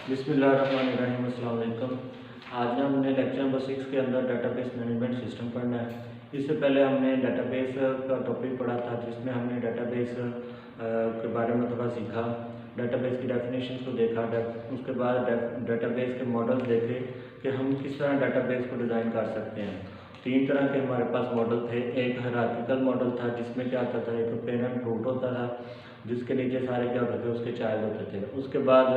बिस्मिल्लाहिर्रहमानिर्रहीम। अस्सलाम वालेकुम। आज हमने लेक्चर नंबर 6 के अंदर डेटाबेस मैनेजमेंट सिस्टम पढ़ना है। इससे पहले हमने डेटाबेस का टॉपिक पढ़ा था, जिसमें हमने डेटाबेस के बारे में थोड़ा सीखा, डेटाबेस की डेफिनेशन को देखा, उसके बाद डेटाबेस के मॉडल देखे कि हम किस तरह डेटाबेस को डिज़ाइन कर सकते हैं। 3 तरह के हमारे पास मॉडल थे। एक हायरार्किकल मॉडल था, जिसमें क्या होता था, एक पेरेंट रूट होता था, जिसके नीचे सारे क्या होते थे, उसके चाइल्ड होते थे। उसके बाद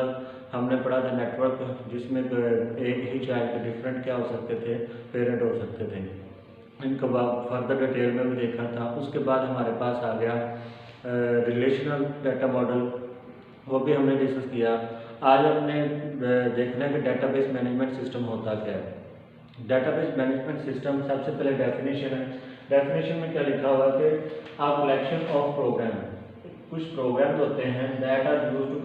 हमने पढ़ा था नेटवर्क, जिसमें एक ही चाइल्ड के डिफरेंट क्या हो सकते थे, पेरेंट हो सकते थे। इनको फर्दर डिटेल में भी देखा था। उसके बाद हमारे पास आ गया रिलेशनल डाटा मॉडल, वो भी हमने डिस्कस किया। आज हमने देखना है कि डेटाबेस मैनेजमेंट सिस्टम होता क्या है। डेटाबेस मैनेजमेंट सिस्टम, सबसे पहले डेफिनेशन है। डेफिनेशन में क्या लिखा हुआ है कि आ कलेक्शन ऑफ प्रोग्राम, कुछ प्रोग्राम्स होते हैं that are use to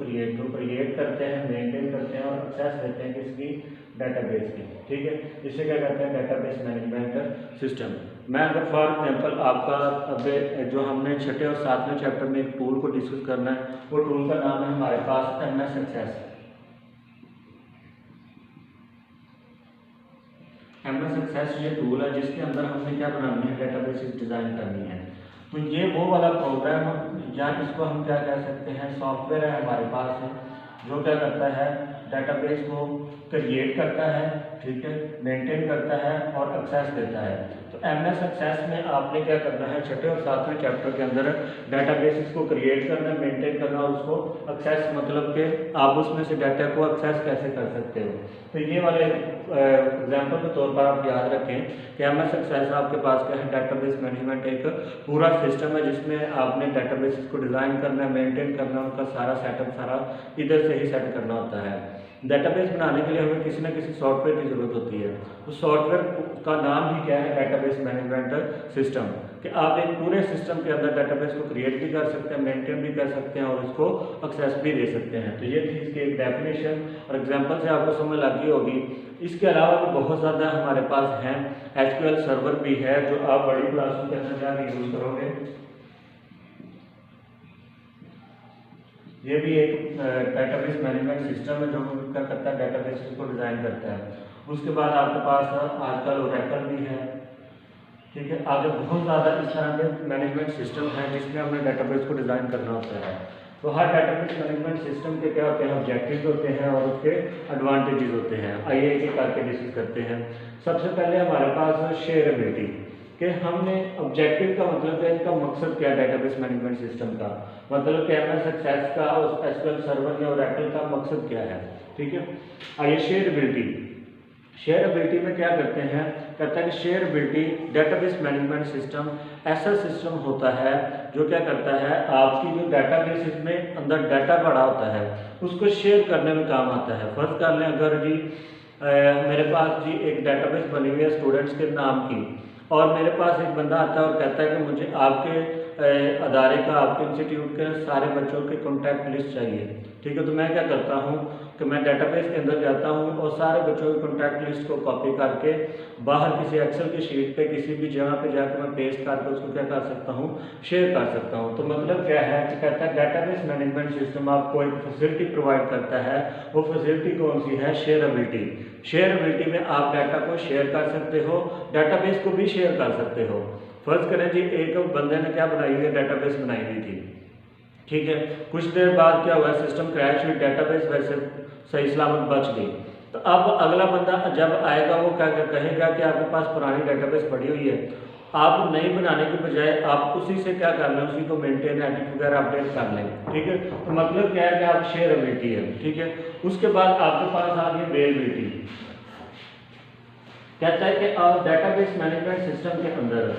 create करते हैं, मेंटेन करते हैं और एक्सेस देते हैं किसकी, डेटाबेस की। ठीक है, इसे क्या कहते हैं, डेटाबेस मैनेजमेंट सिस्टम। मैं अगर फॉर एग्जांपल आपका अब जो हमने छठे और 7वें चैप्टर में एक टूल को डिस्कस करना है, वो टूल का नाम है हमारे पास MS एक्सेस। MS एक्सेस ये टूल है जिसके अंदर हमने क्या बनानी है, डेटाबेस डिजाइन करनी है। तो ये वो वाला प्रोग्राम, या इसको हम क्या कह सकते हैं, सॉफ्टवेयर है हमारे पास है, जो क्या करता है, डेटाबेस को क्रिएट करता है, ठीक है, मेंटेन करता है और एक्सेस देता है। तो MS एक्सेस में आपने क्या करना है, छठे और 7वें चैप्टर के अंदर डेटाबेस को क्रिएट करना, मेंटेन करना और उसको एक्सेस, मतलब कि आप उसमें से डाटा को एक्सेस कैसे कर सकते हो। तो ये वाले एग्जाम्पल के तौर पर आप याद रखें कि MS एक्सेस आपके पास क्या है, डेटाबेस मैनेजमेंट एक पूरा सिस्टम है, जिसमें आपने डेटाबेस को डिज़ाइन करना है, मेंटेन करना, उनका सारा सेटअप सारा इधर से ही सेट करना होता है। डेटाबेस बनाने के लिए हमें किसी न किसी सॉफ्टवेयर की ज़रूरत होती है। तो सॉफ्टवेयर का नाम ही क्या है, डेटाबेस मैनेजमेंट सिस्टम। कि आप एक पूरे सिस्टम के अंदर डेटाबेस को क्रिएट भी कर सकते हैं, मेंटेन भी कर सकते हैं और उसको एक्सेस भी दे सकते हैं। तो ये थी इसकी एक डेफिनेशन और एग्जांपल से आपको समझ लगी होगी। इसके अलावा भी बहुत ज़्यादा हमारे पास हैं। SQL सर्वर भी है, जो आप बड़ी क्लासों के अंदर जाकर यूज़ करोगे। ये भी एक डेटाबेस मैनेजमेंट सिस्टम है, जो क्या करता है, डेटाबेस को डिज़ाइन करता है। उसके बाद आपके पास आजकल ओरेकल भी है। ठीक है, आगे बहुत ज़्यादा इस तरह के मैनेजमेंट सिस्टम है जिसमें हमने डेटाबेस को डिज़ाइन करना होता है। तो हर डेटाबेस मैनेजमेंट सिस्टम के क्या होते हैं, ऑब्जेक्टिव्स होते हैं और उसके एडवांटेजेस होते हैं। आइए एक एक करके डिस्कस करते हैं। सबसे पहले हमारे पास शेयरेबिलिटी, कि हमने ऑब्जेक्टिव का मतलब है, इसका मकसद क्या है डेटाबेस मैनेजमेंट सिस्टम का, मतलब कि MS एक्सेस का और SQL सर्वर या ओरेकल का मकसद क्या है। ठीक है, आइए शेयरेबिलिटी। शेयरेबिलिटी में क्या करते हैं, कहता है कि शेयरेबिलिटी डेटाबेस मैनेजमेंट सिस्टम ऐसा सिस्टम होता है जो क्या करता है, आपकी जो डेटाबेस में अंदर डाटा पड़ा होता है उसको शेयर करने में काम आता है। फर्ज कर लें, अगर जी मेरे पास जी एक डेटाबेस बनी हुई है स्टूडेंट्स के नाम की, और मेरे पास एक बंदा आता है और कहता है कि मुझे आपके अदारे का, आपके इंस्टीट्यूट के सारे बच्चों की कॉन्टैक्ट लिस्ट चाहिए। ठीक है, तो मैं क्या करता हूँ कि मैं डेटाबेस के अंदर जाता हूँ और सारे बच्चों की कॉन्टैक्ट लिस्ट को कॉपी करके बाहर किसी एक्सेल की शीट पे किसी भी जगह पे जाकर मैं पेस्ट करके उसको क्या कर सकता हूँ, शेयर कर सकता हूँ। तो मतलब क्या है कि कहता है डेटाबेस मैनेजमेंट सिस्टम आपको एक फैसिलिटी प्रोवाइड करता है। वो फैसिलिटी कौन सी है, शेयरेबिलिटी। शेयरेबिलिटी में आप डाटा को शेयर कर सकते हो, डाटाबेस को भी शेयर कर सकते हो। फर्ज करें जी, एक बंदे ने क्या बनाई हुई है, डेटाबेस बनाई हुई थी। ठीक है, कुछ देर बाद क्या हुआ, सिस्टम क्रैश हुई, डेटाबेस वैसे सही सलामत बच गई। तो अब अगला बंदा जब आएगा वो क्या कहेगा कि आपके पास पुरानी डेटाबेस पड़ी हुई है, आप नई बनाने के बजाय आप उसी से क्या कर लें, उसी को मेंटेन, एडिट वगैरह अपडेट कर लें। ठीक है, तो मतलब क्या है कि आप शेयरेबिलिटी है। ठीक है, उसके बाद आपके पास आ गई अवेलेबिलिटी। कहता है कि आप डेटाबेस मैनेजमेंट सिस्टम के अंदर,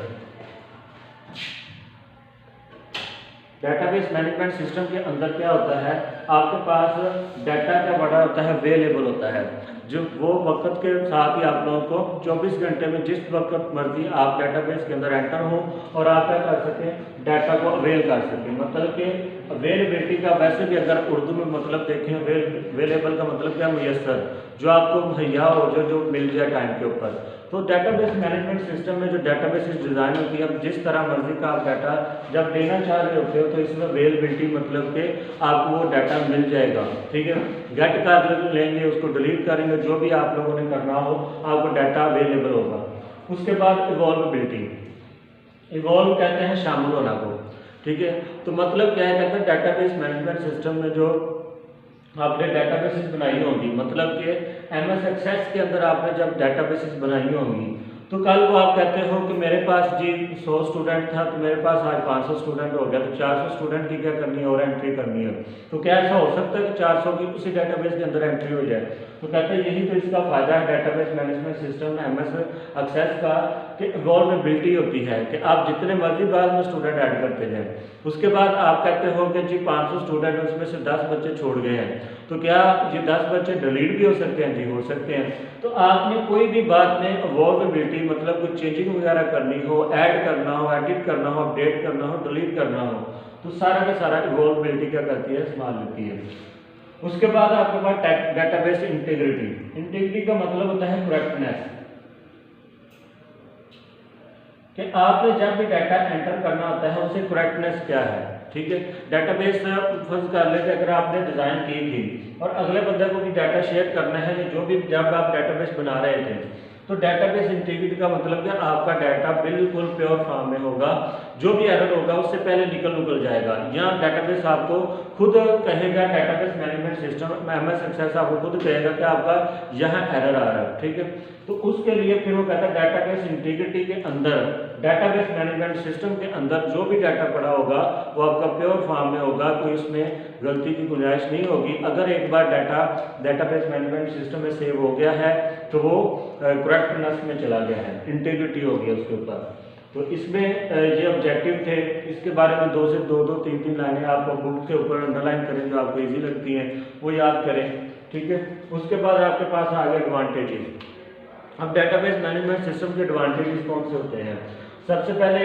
डेटाबेस मैनेजमेंट सिस्टम के अंदर क्या होता है, आपके पास डाटा क्या बड़ा होता है, अवेलेबल होता है। जो वो वक्त के साथ ही आप लोगों को 24 घंटे में जिस वक्त मर्जी आप डेटाबेस के अंदर एंटर हो और आप क्या कर सकें, डाटा को अवेल कर सकें। मतलब कि अवेलेबिलिटी का वैसे भी अगर उर्दू में मतलब देखें, अवेलेबल का मतलब क्या, मुयस्सर, जो आपको मुहैया हो, जो मिल जाए टाइम के ऊपर। तो डेटाबेस मैनेजमेंट सिस्टम में जो डेटाबेस डिज़ाइन होती है, अब जिस तरह मर्जी का आप डाटा जब लेना चाह रहे होते हो तो इसमें अवेलेबिलिटी मतलब कि आपको वो डाटा मिल जाएगा। ठीक है, गेट कर लेंगे, उसको डिलीट करेंगे, जो भी आप लोगों ने करना हो आपको डाटा अवेलेबल होगा। उसके बाद इवॉल्वेबिलिटी, इवॉल्व कहते हैं शामिल होना को। ठीक है, तो मतलब क्या है, कहते हैं डेटाबेस मैनेजमेंट सिस्टम में जो आपने डेटाबेसेस बनाई होंगी, मतलब कि एमएस एक्सेस के अंदर आपने जब डेटाबेसेस बनाई होंगी तो कल को आप कहते हो कि मेरे पास जी 100 स्टूडेंट था तो मेरे पास आज 500 स्टूडेंट हो गया, तो 400 स्टूडेंट की क्या करनी है और एंट्री करनी है। तो क्या ऐसा हो सकता है कि 400 की उसी डेटाबेस के अंदर एंट्री हो जाए? तो कहते हैं यही तो इसका फायदा है डेटाबेस मैनेजमेंट सिस्टम में एमएस एक्सेस का, कि इवॉल्वेबिलिटी होती है कि आप जितने मर्जी बाद में स्टूडेंट ऐड करते जाएं। उसके बाद आप कहते हो कि जी 500 स्टूडेंट उसमें से 10 बच्चे छोड़ गए हैं, तो क्या ये 10 बच्चे डिलीट भी हो सकते हैं? जी हो सकते हैं। तो आपने कोई भी बात में इवॉल्वेबिलिटी मतलब कुछ चेंजिंग वगैरह करनी हो, ऐड करना हो, एडिट करना हो, अपडेट करना हो, डिलीट करना हो, तो सारा का सारा इवॉल्वेबिलिटी क्या करती है, संभाल लेती है। उसके बाद आपके पास डेटाबेस इंटीग्रिटी, इंटीग्रिटी का मतलब होता है करेक्टनेस, कि आपने जब भी डाटा एंटर करना होता है उससे करेक्टनेस क्या है। ठीक है, डेटाबेस फर्ज कर लेते अगर आपने डिज़ाइन की थी और अगले बंदे को भी डाटा शेयर करना है, जो भी जब आप डेटाबेस बना रहे थे, तो डेटाबेस इंटीग्रिटी का मतलब क्या, आपका डाटा बिल्कुल प्योर फॉर्म में होगा, जो भी एरर होगा उससे पहले निकल जाएगा। यहाँ डेटाबेस आपको खुद कहेगा, database management system MS Access आपको खुद कहेगा कि आपका यहाँ एरर आ रहा है। ठीक है, तो उसके लिए फिर वो कहता है डेटाबेस इंटीग्रिटी के अंदर, डेटाबेस मैनेजमेंट सिस्टम के अंदर जो भी डाटा पड़ा होगा वो आपका प्योर फॉर्म में होगा, कोई इसमें गलती की गुंजाइश नहीं होगी। अगर एक बार डाटा डेटाबेस मैनेजमेंट सिस्टम में सेव हो गया है तो वो करेक्टनेस में चला गया है, इंटीग्रिटी हो गया उसके ऊपर। तो इसमें ये ऑब्जेक्टिव थे, इसके बारे में 2 से 2-3 लाइनें आप बुक के ऊपर अंडरलाइन करें, जो आपको इजी लगती हैं वो याद करें। ठीक है, उसके बाद आपके पास आ गए एडवांटेजेस। अब डेटाबेस मैनेजमेंट सिस्टम के एडवांटेजेस कौन से होते हैं? सबसे पहले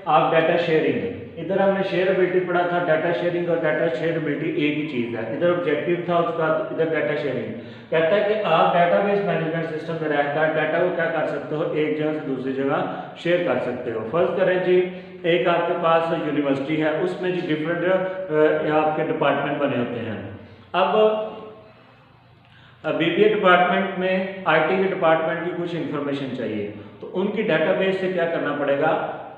आप डाटा शेयरिंग, इधर हमने शेयरबिलिटी पढ़ा था, डाटा शेयरिंग और डाटा शेयरबिलिटी एक ही चीज़ है। इधर ऑब्जेक्टिव था उसका, इधर डाटा शेयरिंग। कहता है कि आप डेटाबेस मैनेजमेंट सिस्टम में रहकर डाटा को क्या कर सकते हो, एक जगह से दूसरी जगह शेयर कर सकते हो। फर्स्ट करें जी, एक आपके पास यूनिवर्सिटी है, उसमें जी डिफरेंट आपके डिपार्टमेंट बने होते हैं। अब बीबीए डिपार्टमेंट में आईटी के डिपार्टमेंट की कुछ इन्फॉर्मेशन चाहिए, तो उनकी डेटाबेस से क्या करना पड़ेगा,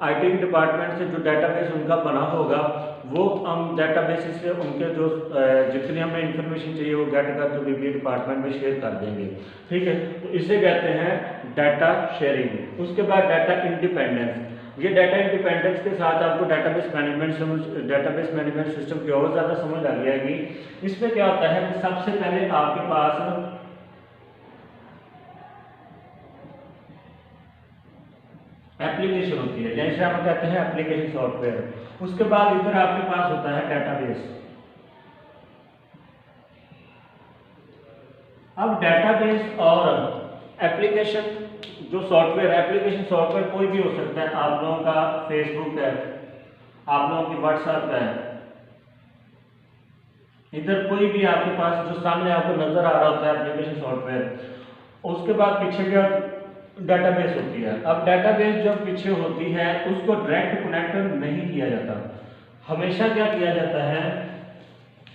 आईटी के डिपार्टमेंट से जो डेटाबेस उनका बना होगा वो हम डेटाबेस से उनके जो जितनी हमें इन्फॉर्मेशन चाहिए वो गेट करके बीबीए डिपार्टमेंट में शेयर कर देंगे। ठीक है, तो इसे कहते हैं डाटा शेयरिंग। उसके बाद डाटा इंडिपेंडेंस, ये डाटा इंडिपेंडेंस के साथ आपको डेटाबेस मैनेजमेंट सिस्टम की और ज़्यादा समझ आ जाएगी। इसमें क्या होता है कि सबसे पहले आपके पास एप्लीकेशन होती है, जैसे हम कहते हैं एप्लीकेशन सॉफ्टवेयर। उसके बाद इधर आपके पास होता है डेटाबेस। अब डेटाबेस और एप्लीकेशन जो सॉफ्टवेयर, एप्लीकेशन सॉफ्टवेयर कोई भी हो सकता है, आप लोगों का फेसबुक है, आप लोगों की व्हाट्सएप है, इधर कोई भी आपके पास जो सामने आपको नजर आ रहा होता है एप्लीकेशन सॉफ्टवेयर। उसके बाद पीछे क्या डेटाबेस होती है। अब डेटाबेस जब पीछे होती है उसको डायरेक्ट कनेक्ट नहीं किया जाता, हमेशा क्या किया जाता है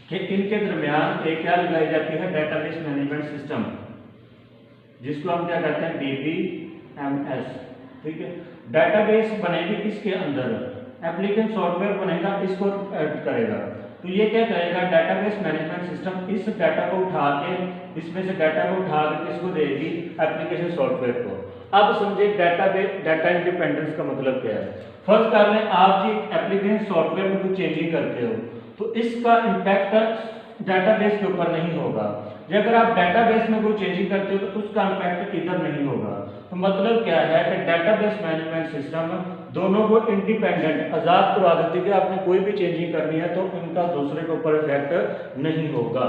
कि इनके दरमियान एक क्या लगाई जाती है, डेटाबेस मैनेजमेंट सिस्टम, जिसको हम क्या कहते हैं DBMS। ठीक है, डेटाबेस बनेगी किसके अंदर, एप्लीकेशन सॉफ्टवेयर बनेगा, इसको ऐड करेगा। तो ये क्या करेगा, डेटाबेस मैनेजमेंट सिस्टम इस डाटा को उठा के, इसमें से डाटा को उठा के किसको देगी, एप्लीकेशन सॉफ्टवेयर को। अब समझिए डाटा इंडिपेंडेंस का मतलब क्या है। फर्स्ट कर लें, आप जी एप्लीकेशन सॉफ्टवेयर में कुछ चेंजिंग करते हो तो इसका इम्पैक्ट डाटाबेस के ऊपर नहीं होगा। अगर आप डाटाबेस में कोई चेंजिंग करते हो तो उसका इम्पैक्ट इधर नहीं होगा। तो मतलब क्या है कि डेटाबेस मैनेजमेंट सिस्टम दोनों को इंडिपेंडेंट आज़ाद करवा देती है कि आपने कोई भी चेंजिंग करनी है तो उनका दूसरे के ऊपर इफेक्ट नहीं होगा।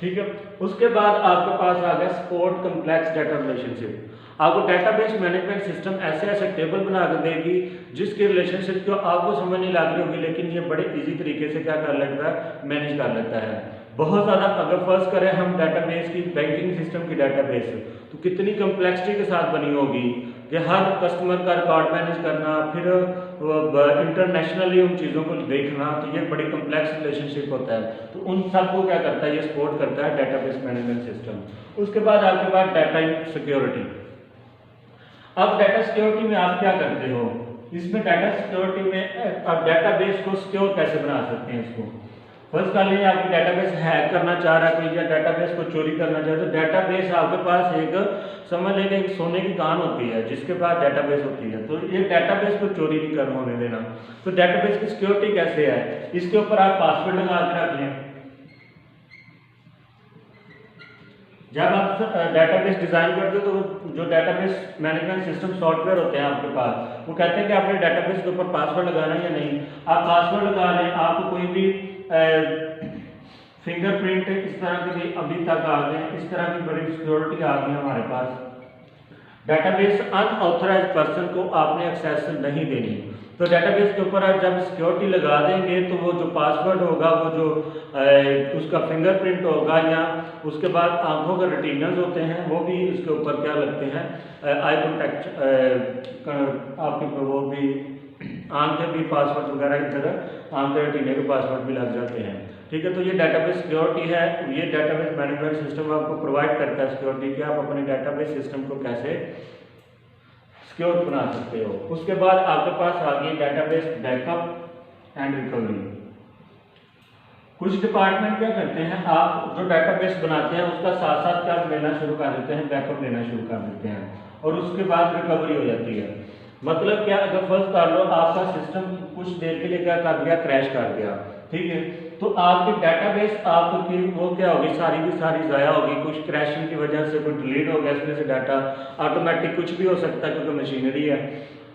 ठीक है। उसके बाद आपके पास आ गया सपोर्ट कम्प्लेक्स डाटा रिलेशनशिप। आपको डेटाबेस मैनेजमेंट सिस्टम ऐसे ऐसे टेबल बना कर देगी जिसकी रिलेशनशिप को आपको समझ नहीं लग रही होगी, लेकिन ये बड़े इजी तरीके से क्या कर लेता है, मैनेज कर लेता है। बहुत ज़्यादा अगर फर्स्ट करें हम डेटाबेस की, बैंकिंग सिस्टम की डेटाबेस, तो कितनी कम्प्लेक्सिटी के साथ बनी होगी कि हर कस्टमर का रिकॉर्ड मैनेज करना, फिर इंटरनेशनली उन चीज़ों को देखना, तो ये बड़ी कम्प्लेक्स रिलेशनशिप होता है। तो उन सबको क्या करता है, ये सपोर्ट करता है डेटाबेस मैनेजमेंट सिस्टम। उसके बाद आपके पास डाटा सिक्योरिटी। अब डाटा सिक्योरिटी में आप क्या करते हो, इसमें डाटा सिक्योरिटी में आप डेटाबेस को सिक्योर कैसे बना सकते हैं। इसको फर्स्ट कर लीजिए, आपकी डेटाबेस हैक करना चाह रहा है कोई, या डेटाबेस को चोरी करना चाहे, तो डेटाबेस आपके पास एक समझ लेंगे एक सोने की कान होती है जिसके पास डेटाबेस होती है, तो ये डेटाबेस को चोरी नहीं कर होने देना। तो डेटाबेस की सिक्योरिटी कैसे है, इसके ऊपर आप पासवर्ड लगा के रख लें। जब आप डेटाबेस डिजाइन करते हो तो जो डेटाबेस मैनेजमेंट सिस्टम सॉफ्टवेयर होते हैं आपके पास, वो कहते हैं कि आपने डेटाबेस के ऊपर पासवर्ड लगाना है या नहीं। आप पासवर्ड लगा लें, आपको कोई भी फिंगरप्रिंट इस तरह के भी अभी तक आ गए, इस तरह की बड़ी सिक्योरिटी आ गई हमारे पास। डेटाबेस अनऑथराइज्ड पर्सन को आपने एक्सेस नहीं देनी। तो डेटाबेस के ऊपर आप जब सिक्योरिटी लगा देंगे तो वो जो पासवर्ड होगा, वो जो उसका फिंगरप्रिंट होगा, या उसके बाद आंखों के रेटिनल्स होते हैं वो भी उसके ऊपर क्या लगते हैं, आई कॉन्टैक्ट आपके वो भी आंख के भी पासवर्ड वगैरह की तरह आंख के रेटिने के पासवर्ड भी लग जाते हैं। ठीक है, तो ये डेटाबेस सिक्योरिटी है। ये डेटाबेस मैनेजमेंट सिस्टम आपको प्रोवाइड करता है सिक्योरिटी कि आप अपने डेटाबेस सिस्टम को कैसे सिक्योर बना सकते हो। उसके बाद आपके पास आ गई डेटाबेस बैकअप एंड रिकवरी। कुछ डिपार्टमेंट क्या करते हैं, आप जो डेटाबेस बनाते हैं उसका साथ साथ क्या लेना शुरू कर देते हैं, बैकअप लेना शुरू कर देते हैं, और उसके बाद रिकवरी हो जाती है। मतलब क्या, अगर फर्स्ट कर लो आपका सिस्टम कुछ देर के लिए क्या कर दिया, क्रैश कर गया, ठीक है, तो आपकी डेटाबेस आपकी वो क्या होगी, सारी की सारी ज़ाया होगी। कुछ क्रैशिंग की वजह से कोई डिलीट हो गया इसमें से डाटा, ऑटोमेटिक कुछ भी हो सकता है क्योंकि मशीनरी है।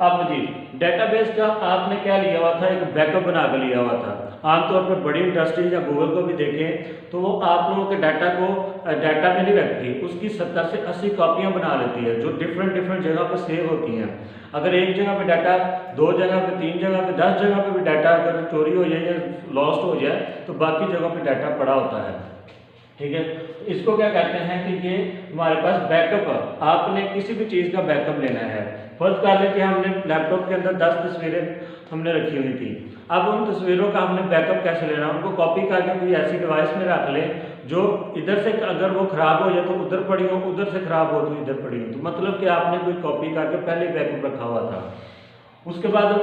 अब जी डेटाबेस का आपने क्या लिया हुआ था, एक बैकअप बना कर लिया हुआ था। आमतौर पर बड़ी इंडस्ट्रीज या गूगल को भी देखें तो वो आप लोगों के डाटा को डाटा में नहीं रखती, उसकी 70 से 80 कॉपियाँ बना लेती है जो डिफरेंट डिफरेंट जगह पर सेव होती हैं। अगर एक जगह पे डाटा, 2 जगह पे, 3 जगह पे, 10 जगह पे भी डाटा अगर चोरी हो जाए या लॉस्ट हो जाए तो बाकी जगह पे डाटा पड़ा होता है। ठीक है, इसको क्या कहते हैं कि ये हमारे पास बैकअप है। आपने किसी भी चीज़ का बैकअप लेना है, फर्स्ट कर लें कि हमने लैपटॉप के अंदर 10 तस्वीरें हमने रखी हुई थी। अब उन तस्वीरों का हमने बैकअप कैसे लेना, उनको कॉपी करके कोई ऐसी डिवाइस में रख लें जो इधर से अगर वो खराब हो जाए तो उधर पड़ी हो, उधर से खराब हो तो इधर पड़ी हो। तो मतलब कि आपने कोई कॉपी करके पहले बैकअप रखा हुआ था। उसके बाद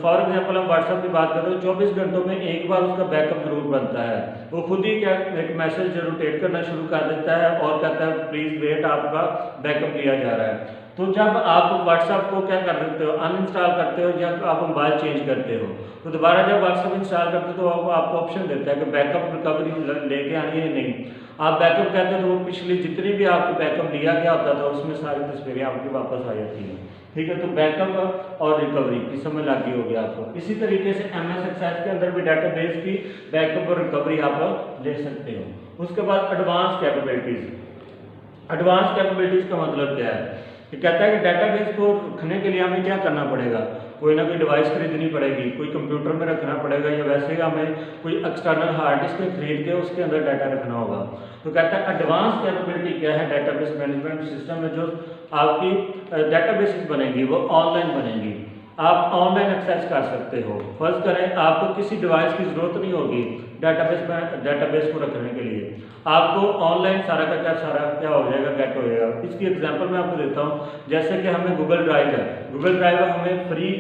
फॉर एग्जांपल हम व्हाट्सएप की बात करें तो 24 घंटों में एक बार उसका बैकअप जरूर बनता है। वो खुद ही क्या एक मैसेज रोटेट करना शुरू कर देता है और कहता है प्लीज़ वेट, आपका बैकअप लिया जा रहा है। तो जब आप व्हाट्सएप को क्या कर देते हो, अनइंस्टॉल करते हो या आप मोबाइल चेंज करते हो, तो दोबारा जब व्हाट्सएप इंस्टॉल करते हो तो आपको ऑप्शन देता है कि बैकअप रिकवरी लेके आनी है नहीं। आप बैकअप कहते हो तो वो पिछली जितनी भी आपको बैकअप लिया गया होता था उसमें सारी तस्वीरें आपकी वापस आ जाती हैं। ठीक है, तो बैकअप और रिकवरी की समझ लगी होगी आपको। इसी तरीके से MS एक्सेस के अंदर भी डेटाबेस की बैकअप और रिकवरी आप ले सकते हो। उसके बाद एडवांस कैपेबिलिटीज। एडवांस कैपेबिलिटीज का मतलब क्या है, ये कहता है कि डेटाबेस को रखने के लिए हमें क्या करना पड़ेगा, कोई ना कोई डिवाइस खरीदनी पड़ेगी, कोई कंप्यूटर में रखना पड़ेगा, या वैसे ही हमें कोई एक्सटर्नल हार्ड डिस्क खरीद के उसके अंदर डाटा रखना होगा। तो कहता है एडवांस कैपेबिलिटी क्या है, डेटाबेस मैनेजमेंट सिस्टम में जो आपकी डेटाबेसेस बनेंगी वो ऑनलाइन बनेंगी, आप ऑनलाइन एक्सेस कर सकते हो। फर्स्ट करें, आपको किसी डिवाइस की ज़रूरत नहीं होगी डेटाबेस को रखने के लिए, आपको ऑनलाइन सारा का सारा क्या हो जाएगा, गेट हो जाएगा। इसकी एग्जांपल मैं आपको देता हूँ, जैसे कि हमें गूगल ड्राइव है, गूगल ड्राइव हमें फ्री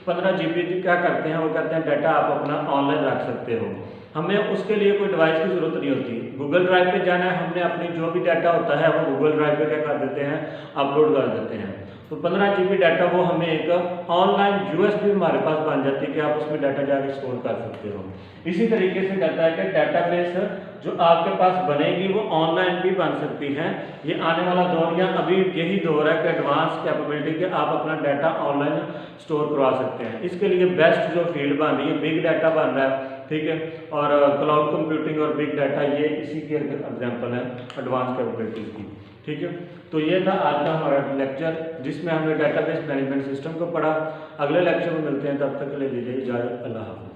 15 GB क्या करते हैं, वो कहते हैं डाटा आप अपना ऑनलाइन रख सकते हो। हमें उसके लिए कोई डिवाइस की ज़रूरत नहीं होती, गूगल ड्राइव पे जाना है, हमने अपनी जो भी डाटा होता है वो गूगल ड्राइव पे क्या कर देते हैं, अपलोड कर देते हैं। तो 15 GB डाटा वो हमें एक ऑनलाइन USB हमारे पास बन जाती है कि आप उसमें डाटा जाके स्टोर कर सकते हो। इसी तरीके से कहता है कि डेटाबेस जो आपके पास बनेगी वो ऑनलाइन भी बन सकती है। ये आने वाला दौर या अभी यही दौर है कि एडवांस कैपेबिलिटी के आप अपना डाटा ऑनलाइन स्टोर करवा सकते हैं। इसके लिए बेस्ट जो फील्ड बन रही है, बिग डाटा बन रहा है, ठीक है। और क्लाउड कंप्यूटिंग और बिग डाटा ये इसी के एग्जांपल हैं एडवांस कैपेबिलिटीज की, ठीक है। तो ये था आज का हमारा लेक्चर जिसमें हमने डेटाबेस मैनेजमेंट सिस्टम को पढ़ा। अगले लेक्चर में मिलते हैं, तब तक के लिए दीजिए इजाज़त। अल्लाह हाफ़िज़।